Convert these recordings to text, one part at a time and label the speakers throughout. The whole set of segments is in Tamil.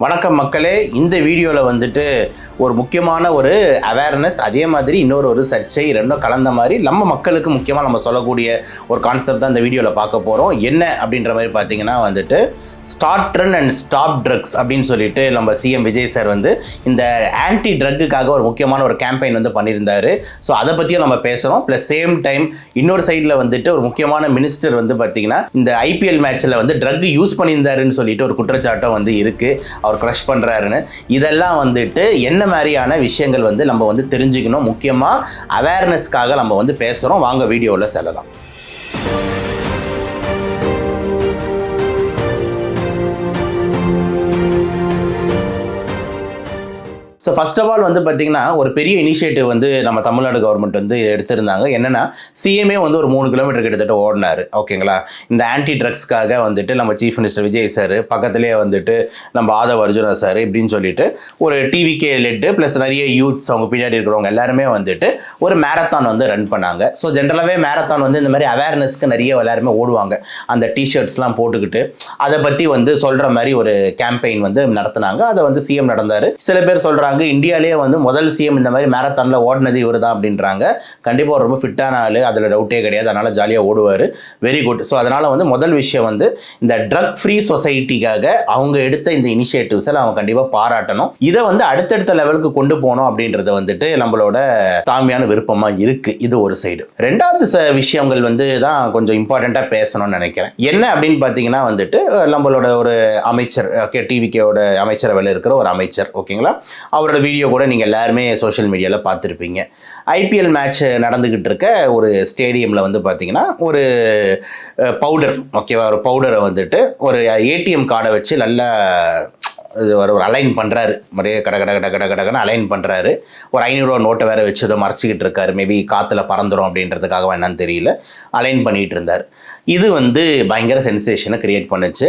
Speaker 1: வணக்கம் மக்களே, இந்த வீடியோவில் வந்துட்டு ஒரு முக்கியமான ஒரு அவேர்னஸ், அதே மாதிரி இன்னொரு சர்ச்சை ரெண்டும் கலந்த மாதிரி நம்ம மக்களுக்கு முக்கியமாக நம்ம சொல்லக்கூடிய ஒரு கான்செப்ட் தான் இந்த வீடியோவில் பார்க்க போகிறோம். என்ன அப்படின்ற மாதிரி பார்த்தீங்கன்னா வந்துட்டு start run and stop drugs அப்படின்னு சொல்லிட்டு நம்ம சிஎம் விஜய் சார் வந்து இந்த ஆன்டி ட்ரக்குக்காக ஒரு முக்கியமான ஒரு கேம்பெயின் வந்து பண்ணியிருந்தார். ஸோ அதை பற்றியும் நம்ம பேசுகிறோம். ப்ளஸ் சேம் டைம் இன்னொரு சைடில் வந்துட்டு ஒரு முக்கியமான மினிஸ்டர் வந்து பார்த்தீங்கன்னா இந்த ஐபிஎல் மேட்ச்சில் வந்து ட்ரக் யூஸ் பண்ணியிருந்தாருன்னு சொல்லிட்டு ஒரு குற்றச்சாட்டம் வந்து இருக்குது, அவர் க்ரஷ் பண்ணுறாருன்னு. இதெல்லாம் வந்துட்டு என்ன மாதிரியான விஷயங்கள் வந்து நம்ம வந்து தெரிஞ்சுக்கணும், முக்கியமாக அவேர்னஸ்க்காக நம்ம வந்து பேசுகிறோம். வாங்க வீடியோவில் செல்லலாம். ஸோ ஃபர்ஸ்ட் ஆஃப் ஆல் வந்து பார்த்திங்கன்னா ஒரு பெரிய இனிஷியேட்டிவ் வந்து நம்ம தமிழ்நாடு கவர்மெண்ட் வந்து எடுத்திருந்தாங்க. என்னென்னா சிஎம்ஏ வந்து ஒரு 3 கிலோமீட்டர் கிட்டத்தட்ட ஓடினார். ஓகேங்களா, இந்த ஆன்டி ட்ரக்ஸ்க்காக வந்துட்டு நம்ம சீஃப் மினிஸ்டர் விஜய் சார், பக்கத்துலேயே வந்துட்டு நம்ம ஆதவ் அர்ஜுனா சார் இப்படின்னு சொல்லிட்டு ஒரு டிவிகே லெட்டு ப்ளஸ் நிறைய யூத்ஸ் அவங்க பின்னாடி இருக்கிறவங்க எல்லாருமே வந்துட்டு ஒரு மேரத்தான் வந்து ரன் பண்ணாங்க. ஸோ ஜென்ரலாகவே மேரத்தான் வந்து இந்த மாதிரி அவேர்னஸ்க்கு நிறைய எல்லாருமே ஓடுவாங்க, அந்த டிஷர்ட்ஸ்லாம் போட்டுக்கிட்டு அதை பற்றி வந்து சொல்கிற மாதிரி ஒரு கேம்பெயின் வந்து நடத்தினாங்க. அதை வந்து சிஎம் நடந்தார். சில பேர் சொல்கிறாங்க இந்தியாவிலேயே வந்து முதல் சிஎம் இந்த மாதிரி மேரத்தான்ல ஓடினது இவர் தான் அப்படின்றாங்க. கண்டிப்பாக ரொம்ப ஃபிட்டான ஆள், அதில் டவுட்டே கிடையாது. அதனால் ஜாலியாக ஓடுவார். Very good. ஸோ அதனால் வந்து முதல் விஷயம் வந்து இந்த ட்ரக் ஃப்ரீ சொசைட்டிக்காக அவங்க எடுத்த இந்த இனிஷியேட்டிவ்ஸை அவங்க கண்டிப்பாக பாராட்டணும். இதை வந்து அடுத்தடுத்த லெவலுக்கு கொண்டு போகணும் அப்படின்றது வந்துட்டு நம்மளோட தாழ்மையான விருப்பமாக இருக்குது. இது ஒரு சைடு. ரெண்டாவது விஷயங்கள் வந்து தான் கொஞ்சம் இம்பார்ட்டண்ட்டாக பேசணும்னு நினைக்கிறேன். என்ன அப்படின்னு பார்த்தீங்கன்னா வந்துட்டு நம்மளோட ஒரு அமைச்சர், டிவிகேவோட அமைச்சரவையில் இருக்கிற ஒரு அமைச்சர், ஓகேங்களா, அவரோட வீடியோ கூட நீங்கள் எல்லாருமே சோஷியல் மீடியாவில் பார்த்துருப்பீங்க. ஐபிஎல் மேட்ச் நடந்துக்கிட்டு இருக்க ஒரு ஸ்டேடியமில் வந்து பார்த்தீங்கன்னா ஒரு பவுடர், ஓகேவா, ஒரு பவுடரை வந்துட்டு ஒரு ஏடிஎம் கார்டை வச்சு நல்லா ஒரு அலைன் பண்ணுறாரு. மாதிரியே கடன்னு அலைன் பண்ணுறாரு. ஒரு 500 ரூபா நோட்டை வேறு வச்சு இதை மறைச்சிக்கிட்டு இருக்காரு. மேபி காற்றுல பறந்துடும் அப்படின்றதுக்காக என்னன்னு தெரியல, அலைன் பண்ணிகிட்டு இருந்தார். இது வந்து பயங்கர சென்சேஷனை கிரியேட் பண்ணுச்சு.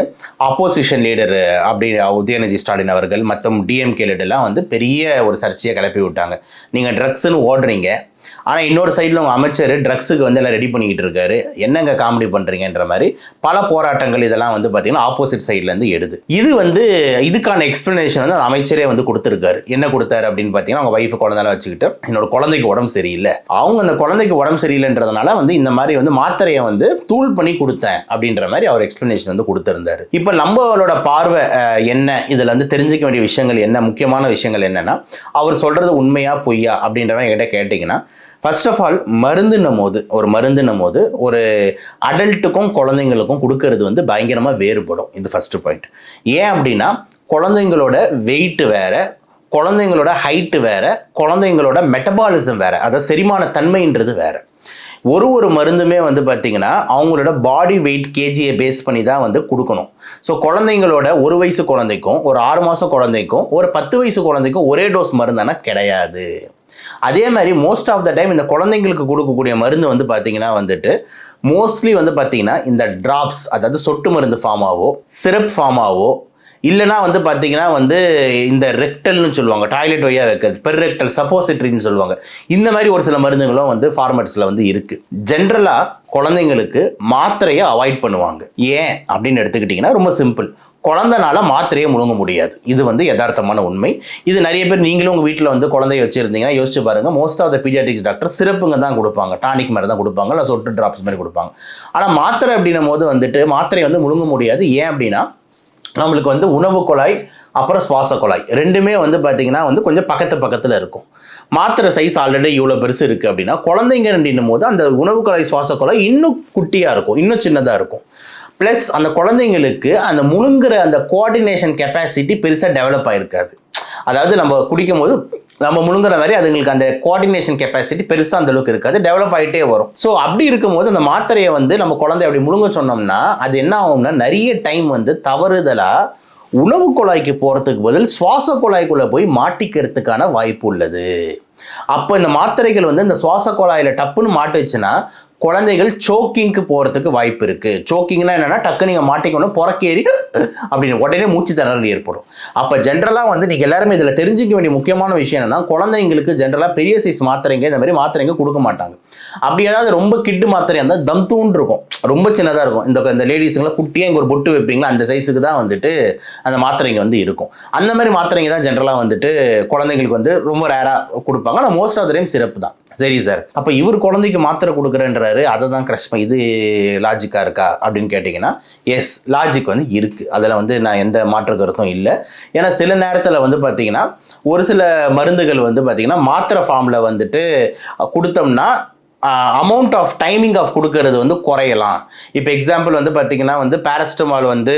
Speaker 1: ஆப்போசிஷன் லீடர் அப்படி உதயநிதி ஸ்டாலின் அவர்கள் மற்றும் டிஎம்கே லீடர்லாம் வந்து பெரிய ஒரு சர்ச்சையை கிளப்பி விட்டாங்க. நீங்கள் ட்ரக்ஸ்ன்னு ஓடுறீங்க, ஆனால் இன்னொரு சைடில் உங்கள் அமைச்சர் ட்ரக்ஸுக்கு வந்து எல்லாம் ரெடி பண்ணிக்கிட்டு இருக்காரு, என்னங்க காமெடி பண்ணுறீங்கன்ற மாதிரி பல போராட்டங்கள் இதெல்லாம் வந்து பார்த்தீங்கன்னா ஆப்போசிட் சைட்லேருந்து எடுது. இது வந்து இதுக்கான எக்ஸ்ப்ளனேஷன் வந்து அமைச்சரே வந்து கொடுத்துருக்காரு. என்ன கொடுத்தாரு அப்படின்னு பார்த்தீங்கன்னா, அவங்க ஒய்ஃபு குழந்தைலாம் வச்சுக்கிட்டு என்னோட குழந்தைக்கு உடம்பு சரியில்லை, அவங்க அந்த குழந்தைக்கு உடம்பு சரியில்லைன்றதுனால வந்து இந்த மாதிரி வந்து மாத்திரையை வந்து தூள் பண்ணி கொடுத்தேன் அப்படின்ற மாதிரி அவர் எக்ஸ்ப்ளனேஷன் வந்து கொடுத்துருந்தாரு. இப்போ நம்மளோட பார்வை என்ன, இதில் வந்து தெரிஞ்சிக்க வேண்டிய விஷயங்கள் என்ன, முக்கியமான விஷயங்கள் என்னென்னா, அவர் சொல்கிறது உண்மையா பொய்யா அப்படின்ற மாதிரி என்கிட்ட கேட்டிங்கன்னா, ஃபர்ஸ்ட் ஆஃப் ஆல் மருந்துன்னும் போது ஒரு அடல்ட்டுக்கும் குழந்தைங்களுக்கும் கொடுக்கறது வந்து பயங்கரமாக வேறுபடும். இது ஃபர்ஸ்ட் பாயிண்ட். ஏன் அப்படின்னா, குழந்தைங்களோட வெயிட் வேற, குழந்தைங்களோட ஹைட்டு வேற, குழந்தைங்களோட மெட்டபாலிசம் வேற, அதாவது செரிமான தன்மைன்றது வேற. ஒரு மருந்துமே வந்து பார்த்தீங்கன்னா அவங்களோட பாடி வெயிட் கேஜியை பேஸ் பண்ணி தான் வந்து கொடுக்கணும். ஸோ குழந்தைங்களோட 1 வயசு குழந்தைக்கும் ஒரு 6 மாதம் குழந்தைக்கும் ஒரு 10 வயசு குழந்தைக்கும் ஒரே டோஸ் மருந்தானா கிடையாது. அதே மாதிரி மோஸ்ட் ஆஃப் த டைம் இந்த குழந்தைங்களுக்கு கொடுக்கக்கூடிய மருந்து வந்து பார்த்தீங்கன்னா வந்துட்டு மோஸ்ட்லி வந்து பார்த்தீங்கன்னா இந்த ட்ராப்ஸ், அதாவது சொட்டு மருந்து ஃபார்மாவோ சிரப் ஃபார்மாவோ இல்லைனா வந்து பார்த்தீங்கன்னா வந்து இந்த ரெக்டல்னு சொல்லுவாங்க, டாய்லெட் வழியாக வைக்கிறது, பெர்ரெக்டல் சப்போசிட்ரின்னு சொல்லுவாங்க. இந்த மாதிரி ஒரு சில மருந்துகளும் வந்து ஃபார்மேட்ஸில் வந்து இருக்குது. ஜென்ரலாக குழந்தைங்களுக்கு மாத்திரையை அவாய்ட் பண்ணுவாங்க. ஏன் அப்படின்னு எடுத்துக்கிட்டிங்கன்னா ரொம்ப சிம்பிள், குழந்தைனால மாத்திரையை முழுங்க முடியாது. இது வந்து யதார்த்தமான உண்மை. இது நிறைய பேர், நீங்களும் உங்கள் வீட்டில் வந்து குழந்தைய வச்சுருந்தீங்கன்னா யோசிச்சு பாருங்கள், most of the paediatrics doctor சிறப்புங்க தான் கொடுப்பாங்க, டானிக் மாதிரி தான் கொடுப்பாங்க, இல்லை சொட்டு ட்ராப்ஸ் மாதிரி கொடுப்பாங்க. ஆனால் மாத்திரை அப்படின்னும் போது வந்துட்டு மாத்திரையை வந்து முழுங்க முடியாது. ஏன் அப்படின்னா நம்மளுக்கு வந்து உணவு குழாய் அப்புறம் சுவாச குழாய் ரெண்டுமே வந்து பார்த்திங்கன்னா வந்து கொஞ்சம் பக்கத்தில் இருக்கும். மாத்திரை சைஸ் ஆல்ரெடி இவ்வளோ பெருசு இருக்குது அப்படின்னா குழந்தைங்க அப்படின்னும் போது அந்த உணவு குழாய் சுவாச குழாய் இன்னும் குட்டியாக இருக்கும், இன்னும் சின்னதாக இருக்கும். ப்ளஸ் அந்த குழந்தைங்களுக்கு அந்த முழுங்குற அந்த கோஆர்டினேஷன் கெப்பாசிட்டி பெருசாக டெவலப் ஆகிருக்காது. அதாவது நம்ம குடிக்கும் போது நம்ம முழுங்குற மாதிரி அதுங்களுக்கு அந்த கோஆர்டினேஷன் கெப்பாசிட்டி பெருசாக அந்த அளவுக்கு இருக்காது, டெவலப் ஆகிட்டே வரும். ஸோ அப்படி இருக்கும்போது அந்த மாத்திரையை வந்து நம்ம குழந்தை அப்படி முழுங்க சொன்னோம்னா அது என்ன ஆகும்னா, நிறைய டைம் வந்து தவறுதலாக உணவு குழாய்க்கு போகிறதுக்கு பதில் சுவாச குழாய்க்குள்ளே போய் மாட்டிக்கிறதுக்கான வாய்ப்பு உள்ளது. அப்போ இந்த மாத்திரைகள் வந்து இந்த சுவாச குழாயில் டப்புன்னு மாட்டுச்சுன்னா குழந்தைகள் சோக்கிங்க்கு போகிறதுக்கு வாய்ப்பு இருக்குது. சோக்கிங்னா என்னென்னா டக்கு நீங்கள் மாட்டிக்கணும் புறக்கேறி அப்படின்னு உடனே மூச்சு திணறல் ஏற்படும். அப்போ ஜென்ரலாக வந்து நீங்கள் எல்லாருமே இதில் தெரிஞ்சிக்க வேண்டிய முக்கியமான விஷயம் என்னென்னா, குழந்தைங்களுக்கு ஜென்ரலாக பெரிய சைஸ் மாத்திரைங்க இந்த மாதிரி மாத்திரைங்க கொடுக்க மாட்டாங்க. அப்படி ஏதாவது ரொம்ப கிட்டு மாத்திரையாக இருந்தால் தம்தூன்னு இருக்கும், ரொம்ப சின்னதாக இருக்கும். இந்த லேடிஸுங்களாம் குட்டியாக இங்கே ஒரு பொட்டு வைப்பீங்களா அந்த சைஸுக்கு தான் வந்துட்டு அந்த மாத்திரைங்க வந்து இருக்கும். அந்த மாதிரி மாத்திரைங்க தான் ஜென்ரலாக வந்துட்டு குழந்தைங்களுக்கு வந்து ரொம்ப ரேராக கொடுப்பாங்க. ஆனால் மோஸ்ட் ஆஃப் த டைம் சிறப்பு தான். சரி சார், அப்போ இவர் குழந்தைக்கு மாத்திரை கொடுக்குறேன்றாரு, அதை தான் கிரஷ் பண்ணி இது லாஜிக்காக இருக்கா அப்படின்னு கேட்டிங்கன்னா, எஸ் லாஜிக் வந்து இருக்குது. அதில் வந்து நான் எந்த மாற்று கருத்தும் இல்லை. ஏன்னா சில நேரத்தில் வந்து பார்த்திங்கன்னா ஒரு சில மருந்துகள் வந்து பார்த்திங்கன்னா மாத்திரை ஃபார்மில் வந்துட்டு கொடுத்தோம்னா அமௌண்ட் ஆஃப் டைமிங் ஆஃப் கொடுக்கறது வந்து குறையலாம். இப்போ எக்ஸாம்பிள் வந்து பார்த்திங்கன்னா வந்து பேரஸ்டமால் வந்து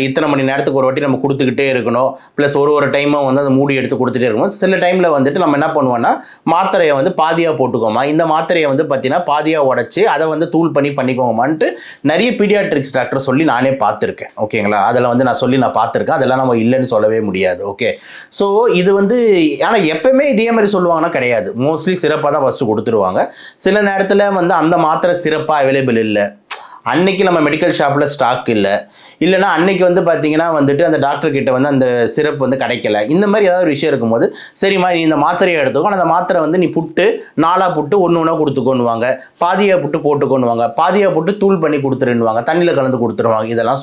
Speaker 1: இத்தனை மணி நேரத்துக்கு ஒரு வாட்டி நம்ம கொடுத்துக்கிட்டே இருக்கணும், ப்ளஸ் ஒரு டைமும் வந்து அந்த மூடி எடுத்து கொடுத்துட்டே இருக்கணும். சில டைமில் வந்துட்டு நம்ம என்ன பண்ணுவோம்னா மாத்திரையை வந்து பாதியாக போட்டுக்கோமா, இந்த மாத்திரையை வந்து பார்த்திங்கன்னா பாதியாக உடச்சி அதை வந்து தூள் பண்ணிக்கோங்கமான்ட்டு நிறைய பீடியாட்ரிக்ஸ் டாக்டர் சொல்லி நானே பார்த்துருக்கேன். ஓகேங்களா, அதில் வந்து நான் பார்த்துருக்கேன். அதெல்லாம் நம்ம இல்லைன்னு சொல்லவே முடியாது. ஓகே, ஸோ இது வந்து ஆனால் எப்பவுமே இதே மாதிரி சொல்லுவாங்கன்னா கிடையாது. மோஸ்ட்லி சிறப்பாக தான் ஃபஸ்ட்டு கொடுத்துருவாங்க. சில நேரத்தில் வந்து அந்த மாத்திரை சிறப்பாக அவைலபிள் இல்லை, அன்னைக்கு நம்ம மெடிக்கல் ஷாப்பில் ஸ்டாக் இல்லைன்னா அன்னைக்கு வந்து பார்த்தீங்கன்னா வந்துட்டு அந்த டாக்டர் கிட்ட வந்து அந்த சிறப்பு வந்து கிடைக்கல. இந்த மாதிரி ஏதாவது ஒரு விஷயம் இருக்கும்போது சரிம்மா நீ இந்த மாத்திரையை எடுத்துக்கோ, அந்த மாத்திரை வந்து நீ புட்டு 4 புட்டு ஒன்று கொடுத்துக்கோன்னுவாங்க, பாதியாக புட்டு போட்டுக்கோன்னுவாங்க, பாதியாக புட்டு தூள் பண்ணி கொடுத்துருன்னுவாங்க, தண்ணியில் கலந்து கொடுத்துருவாங்க. இதெல்லாம்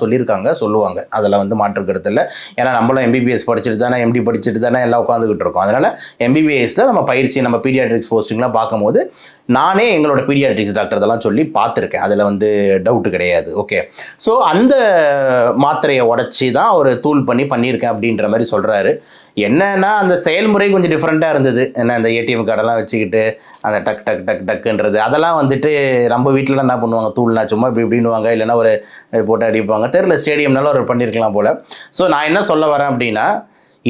Speaker 1: சொல்லுவாங்க. அதெல்லாம் வந்து மாற்று கருத்து இல்லை. ஏன்னா நம்மளும் எம்பிபிஎஸ் படிச்சுட்டு தானே எம்டி படிச்சுட்டு தானே எல்லாம் உட்காந்துக்கிட்டு இருக்கோம். அதனால் எம்பிபிஎஸ்ல நம்ம பயிற்சி நம்ம பீடியாட்ரிக்ஸ் போஸ்டிங்லாம் பார்க்கும்போது நானே எங்களோட பீடியாட்ரிக்ஸ் டாக்டர் இதெல்லாம் சொல்லி பார்த்துருக்கேன். அதில் வந்து டவுட்டு கிடையாது. ஓகே, ஸோ அந்த மாத்திரையை உடச்சி தான் ஒரு தூள் பண்ணியிருக்கேன் அப்படின்ற மாதிரி சொல்கிறாரு. என்னன்னா அந்த செயல்முறை கொஞ்சம் டிஃப்ரெண்ட்டாக இருந்தது. ஏன்னா அந்த ஏடிஎம் கார்டெல்லாம் வச்சுக்கிட்டு அந்த டக்குன்றது அதெல்லாம் வந்துட்டு நம்ம வீட்டிலலாம் என்ன பண்ணுவாங்க, தூள்னா சும்மா இப்படின்னுவாங்க, இல்லைன்னா ஒரு போட்டு அடிப்பாங்க, தெரியல ஸ்டேடியம்னால ஒரு பண்ணியிருக்கலாம் போல். ஸோ நான் என்ன சொல்ல வரேன் அப்படின்னா,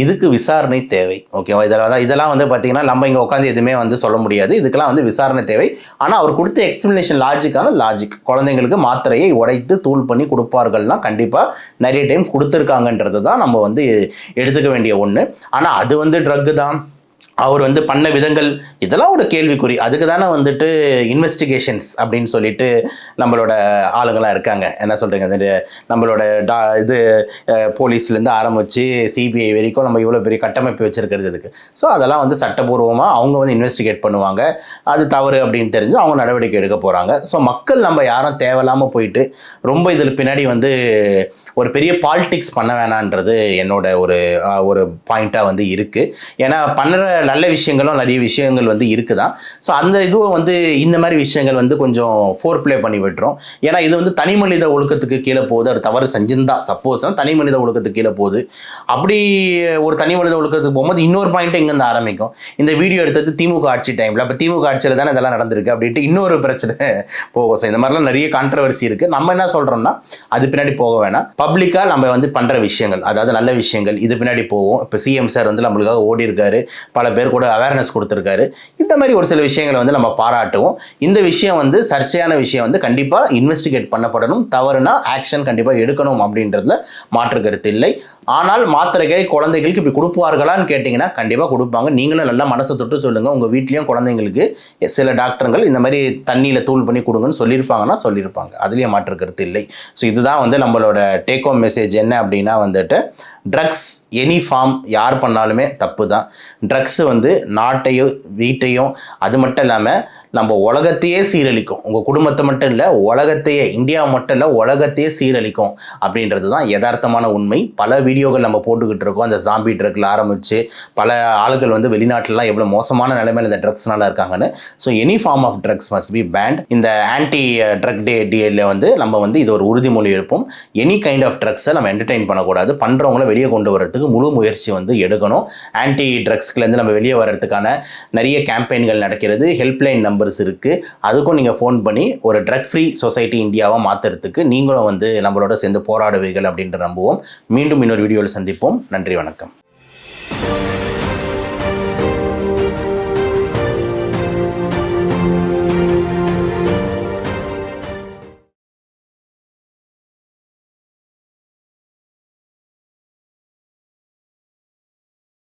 Speaker 1: இதுக்கு விசாரணை தேவை. ஓகேவா, இதெல்லாம் வந்து பார்த்தீங்கன்னா நம்ம இங்கே உட்காந்து எதுவுமே வந்து சொல்ல முடியாது. இதுக்கெல்லாம் வந்து விசாரணை தேவை. ஆனால் அவர் கொடுத்த எக்ஸ்பிளனேஷன் லாஜிக். குழந்தைங்களுக்கு மாத்திரையை உடைத்து தூள் பண்ணி கொடுப்பார்கள்னா கண்டிப்பாக நிறைய டைம் கொடுத்துருக்காங்கன்றது தான் நம்ம வந்து எடுத்துக்க வேண்டிய ஒன்று. ஆனால் அது வந்து ட்ரக்கு தான், அவர் வந்து பண்ண விதங்கள் இதெல்லாம் ஒரு கேள்விக்குறி. அதுக்கு தானே வந்துட்டு இன்வெஸ்டிகேஷன்ஸ் அப்படின்னு சொல்லிட்டு நம்மளோட ஆளுங்களாம் இருக்காங்க. என்ன சொல்கிறீங்க, நம்மளோட இது போலீஸ்லேருந்து ஆரம்பித்து சிபிஐ வரைக்கும் நம்ம இவ்வளோ பெரிய கட்டமைப்பு வச்சுருக்கிறது இதுக்கு. ஸோ அதெல்லாம் வந்து சட்டப்பூர்வமாக அவங்க வந்து இன்வெஸ்டிகேட் பண்ணுவாங்க. அது தவறு அப்படின்னு தெரிஞ்சு அவங்க நடவடிக்கை எடுக்க போகிறாங்க. ஸோ மக்கள் நம்ம யாரும் தேவையில்லாமல் போயிட்டு ரொம்ப இதில் பின்னாடி வந்து ஒரு பெரிய பாலிடிக்ஸ் பண்ண வேணான்றது என்னோட ஒரு பாயிண்ட்டாக வந்து இருக்குது. ஏன்னா பண்ணுற நல்ல விஷயங்களும் நிறைய விஷயங்கள் வந்து இருக்குதான். ஸோ அந்த இதுவை வந்து இந்த மாதிரி விஷயங்கள் வந்து கொஞ்சம் ஃபோர் ப்ளே பண்ணி விட்டுரும். ஏன்னா இது வந்து தனி மனித ஒழுக்கத்துக்கு கீழே போகுது. அது தவறு செஞ்சிருந்தா சப்போஸ் தனி மனித ஒழுக்கத்துக்கு கீழே போகுது. அப்படி ஒரு தனி மனித ஒழுக்கத்துக்கு போகும்போது இன்னொரு பாயிண்ட்டு இங்கேருந்து ஆரம்பிக்கும். இந்த வீடியோ எடுத்தது திமுக ஆட்சி டைமில், அப்போ திமுக ஆட்சியில் தானே இதெல்லாம் நடந்திருக்கு அப்படின்ட்டு இன்னொரு பிரச்சனை போகும். ஸோ இந்த மாதிரிலாம் நிறைய கான்ட்ரவர்சி இருக்குது. நம்ம என்ன சொல்கிறோம்னா அது பின்னாடி போக வேணாம். பப்ளிக்காக நம்ம வந்து பண்ணுற விஷயங்கள், அதாவது நல்ல விஷயங்கள் இது பின்னாடி போவோம். இப்போ சிஎம் சார் வந்து நம்மளுக்காக ஓடி இருக்காரு, பல பேர் கூட அவேர்னஸ் கொடுத்துருக்காரு. இந்த மாதிரி ஒரு சில விஷயங்களை வந்து நம்ம பாராட்டுவோம். இந்த விஷயம் வந்து சர்ச்சையான விஷயம் வந்து கண்டிப்பாக இன்வெஸ்டிகேட் பண்ணப்படணும். தவறுனா ஆக்ஷன் கண்டிப்பாக எடுக்கணும் அப்படின்றதுல மாற்று கருத்து இல்லை. ஆனால் மாத்திரைகளை குழந்தைகளுக்கு இப்படி கொடுப்பார்களான்னு கேட்டிங்கன்னா கண்டிப்பாக கொடுப்பாங்க. நீங்களும் நல்லா மனசை தொட்டு சொல்லுங்கள். உங்கள் வீட்லேயும் குழந்தைங்களுக்கு சில டாக்டர்கள் இந்த மாதிரி தண்ணியில் தூள் பண்ணி கொடுங்கன்னு சொல்லியிருப்பாங்க. அதுலேயே மாற்று கருத்து இல்லை. ஸோ இதுதான் வந்து நம்மளோட டேக் ஹோம் மெசேஜ். என்ன அப்படின்னா வந்துட்டு ட்ரக்ஸ் எனி ஃபார்ம் யார் பண்ணாலுமே தப்பு தான். ட்ரக்ஸ் வந்து நாட்டையும் வீட்டையும் அது மட்டும் இல்லாமல் நம்ம உலகத்தையே சீரழிக்கும். உங்கள் குடும்பத்தை மட்டும் இல்லை, உலகத்தையே, இந்தியா மட்டும் இல்லை உலகத்தையே சீரழிக்கும் அப்படின்றது தான் யதார்த்தமான உண்மை. பல வீடியோக்கள் நம்ம போட்டுக்கிட்டு இருக்கோம். அந்த ஜாம்பி ட்ரக்கில் ஆரம்பித்து பல ஆளுகள் வந்து வெளிநாட்டிலலாம் எவ்வளோ மோசமான நிலைமையில் இந்த ட்ரக்ஸ்னால இருக்காங்கன்னு. So any form of drugs must be banned. இந்த ஆன்டி ட்ரக் டேல வந்து நம்ம வந்து இது ஒரு உறுதிமொழி எடுப்போம். எனி கைண்ட் ஆஃப் ட்ரக்ஸை நம்ம என்டர்டெயின் பண்ணக்கூடாது. பண்ணுறவங்கள வெளியே கொண்டு வரதுக்கு முழு முயற்சி வந்து எடுக்கணும். ஆன்டி ட்ரக்ஸ்லேருந்து நம்ம வெளியே வர்றதுக்கான நிறைய கேம்பெயின்கள் நடக்கிறது. ஹெல்ப்லைன் நம்பர்ஸ் இருக்குது. அதுக்கும் நீங்கள் ஃபோன் பண்ணி ஒரு ட்ரக் ஃப்ரீ சொசைட்டி இந்தியாவை மாற்றுறதுக்கு நீங்களும் வந்து நம்மளோட சேர்ந்து போராடுவீர்கள் அப்படின்ற நம்புவோம். மீண்டும் இன்னொரு வீடியோவில் சந்திப்போம். நன்றி, வணக்கம்.